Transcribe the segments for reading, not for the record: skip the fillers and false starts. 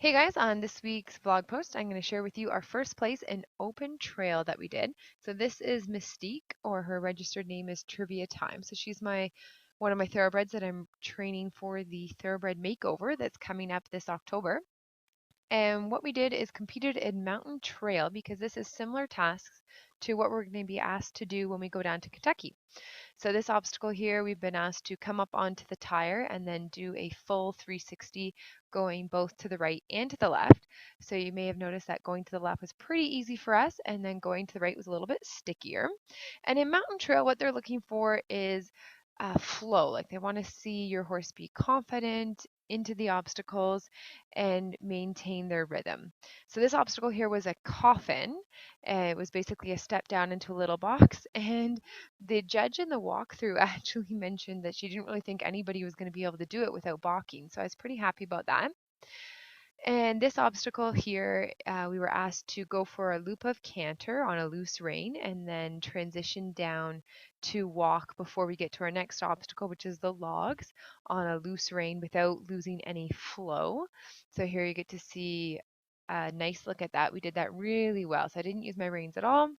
Hey guys, on this week's blog post, I'm going to share with you our first place in open trail that we did. So this is Mystique, or her registered name is Trivia Time. So she's one of my thoroughbreds that I'm training for the Thoroughbred makeover that's coming up this October. And what we did is competed in mountain trail because this is similar tasks to what we're going to be asked to do when we go down to Kentucky. So this obstacle here, we've been asked to come up onto the tire and then do a full 360 going both to the right and to the left. So you may have noticed that going to the left was pretty easy for us, and then going to the right was a little bit stickier. And in mountain trail, what they're looking for is flow. Like they want to see your horse be confident into the obstacles and maintain their rhythm. So this obstacle here was a coffin. It was basically a step down into a little box, and the judge in the walkthrough actually mentioned that she didn't really think anybody was going to be able to do it without balking. So I was pretty happy about that. And this obstacle here, we were asked to go for a loop of canter on a loose rein and then transition down to walk before we get to our next obstacle, which is the logs on a loose rein without losing any flow. So here you get to see a nice look at that. We did that really well. So I didn't use my reins at all.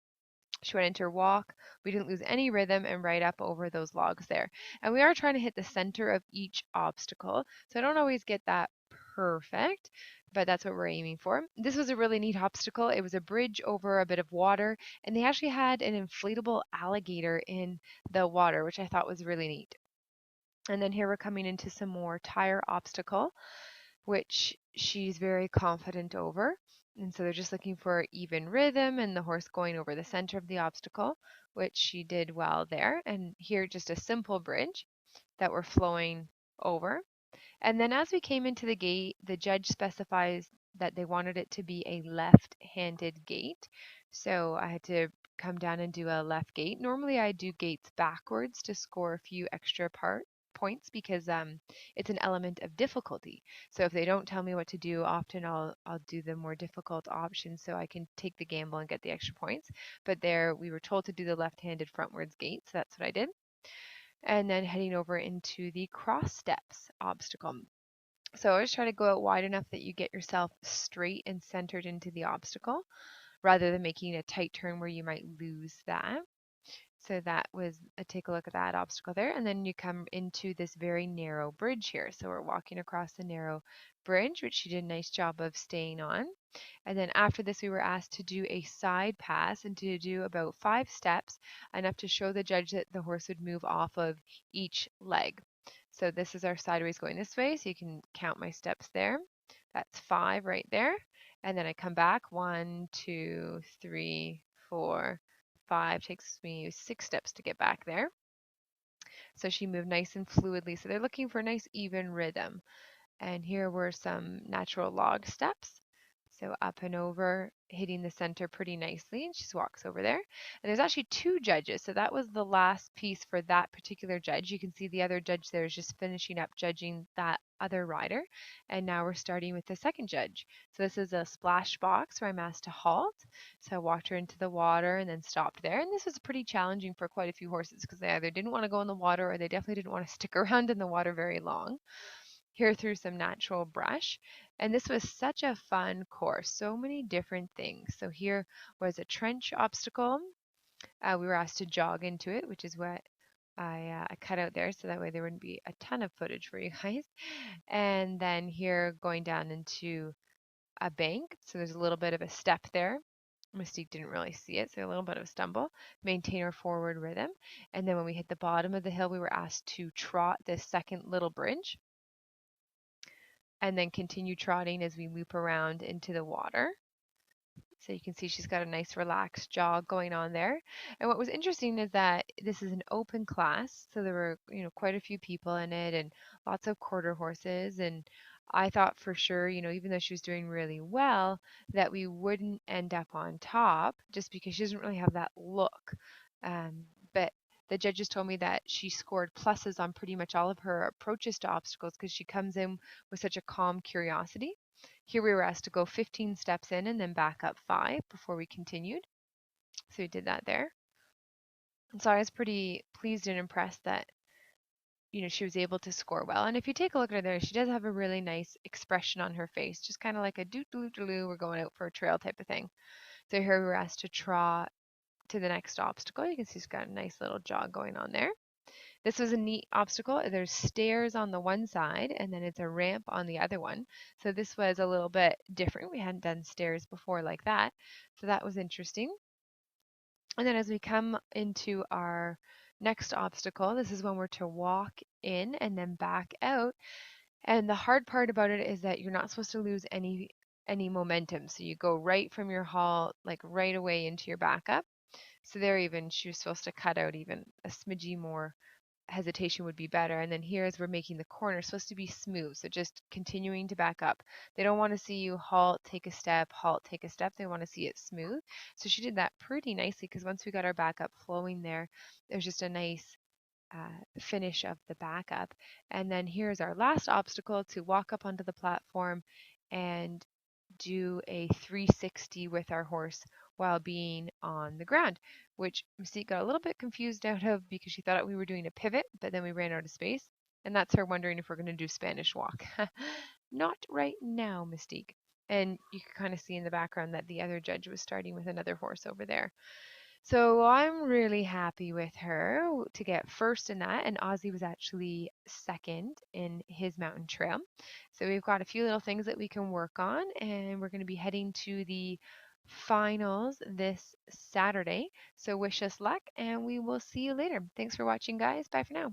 She went into her walk. We didn't lose any rhythm and right up over those logs there. And we are trying to hit the center of each obstacle. So I don't always get that perfect, but that's what we're aiming for. This was a really neat obstacle. It was a bridge over a bit of water, and they actually had an inflatable alligator in the water, which I thought was really neat. And then here we're coming into some more tire obstacle, which she's very confident over. And so they're just looking for even rhythm and the horse going over the center of the obstacle, which she did well there. And here, just a simple bridge that we're flowing over. And then as we came into the gate, the judge specifies that they wanted it to be a left-handed gate. So I had to come down and do a left gate. Normally I do gates backwards to score a few extra points because it's an element of difficulty. So if they don't tell me what to do, often I'll do the more difficult option so I can take the gamble and get the extra points. But there we were told to do the left-handed frontwards gate, so that's what I did. And then heading over into the cross steps obstacle. So always try to go out wide enough that you get yourself straight and centered into the obstacle rather than making a tight turn where you might lose that. So that was take a look at that obstacle there. And then you come into this very narrow bridge here. So we're walking across the narrow bridge, which she did a nice job of staying on. And then after this, we were asked to do a side pass and to do about 5 steps, enough to show the judge that the horse would move off of each leg. So this is our sideways going this way, so you can count my steps there. That's 5 right there. And then I come back, 1, 2, 3, 4, 5. Takes me 6 steps to get back there. So she moved nice and fluidly. So they're looking for a nice even rhythm. And here were some natural log steps. So up and over, hitting the center pretty nicely, and she just walks over there. And there's actually 2 judges, so that was the last piece for that particular judge. You can see the other judge there is just finishing up judging that other rider. And now we're starting with the second judge. So this is a splash box where I'm asked to halt. So I walked her into the water and then stopped there. And this was pretty challenging for quite a few horses because they either didn't want to go in the water or they definitely didn't want to stick around in the water very long. Here through some natural brush. And this was such a fun course, so many different things. So here was a trench obstacle. We were asked to jog into it, which is what I cut out there so that way there wouldn't be a ton of footage for you guys. And then here going down into a bank. So there's a little bit of a step there. Mystique didn't really see it, so a little bit of a stumble. Maintain our forward rhythm. And then when we hit the bottom of the hill, we were asked to trot this second little bridge and then continue trotting as we loop around into the water. So you can see she's got a nice relaxed jog going on there. And what was interesting is that this is an open class, so there were, quite a few people in it and lots of quarter horses. And I thought for sure, even though she was doing really well, that we wouldn't end up on top just because she doesn't really have that look. But the judges told me that she scored pluses on pretty much all of her approaches to obstacles because she comes in with such a calm curiosity. Here we were asked to go 15 steps in and then back up 5 before we continued. So we did that there. And so I was pretty pleased and impressed that, she was able to score well. And if you take a look at her there, she does have a really nice expression on her face, just kind of like a doot doot doo, we're going out for a trail type of thing. So here we were asked to trot to the next obstacle. You can see she's got a nice little jog going on there. This was a neat obstacle. There's stairs on the one side and then it's a ramp on the other one. So this was a little bit different. We hadn't done stairs before like that. So that was interesting. And then as we come into our next obstacle, this is when we're to walk in and then back out. And the hard part about it is that you're not supposed to lose any momentum. So you go right from your halt, like right away into your backup. So there even she was supposed to cut out even a smidgy more hesitation would be better. And then here as we're making the corner, it's supposed to be smooth. So just continuing to back up. They don't want to see you halt, take a step, halt, take a step. They want to see it smooth. So she did that pretty nicely because once we got our backup flowing there, there's just a nice finish of the backup. And then here's our last obstacle to walk up onto the platform and do a 360 with our horse while being on the ground, which Mystique got a little bit confused out of because she thought we were doing a pivot, but then we ran out of space. And that's her wondering if we're going to do Spanish walk. Not right now, Mystique. And you can kind of see in the background that the other judge was starting with another horse over there. So I'm really happy with her to get first in that, and Ozzy was actually second in his mountain trail. So we've got a few little things that we can work on, and we're going to be heading to the finals this Saturday. So wish us luck, and we will see you later. Thanks for watching, guys. Bye for now.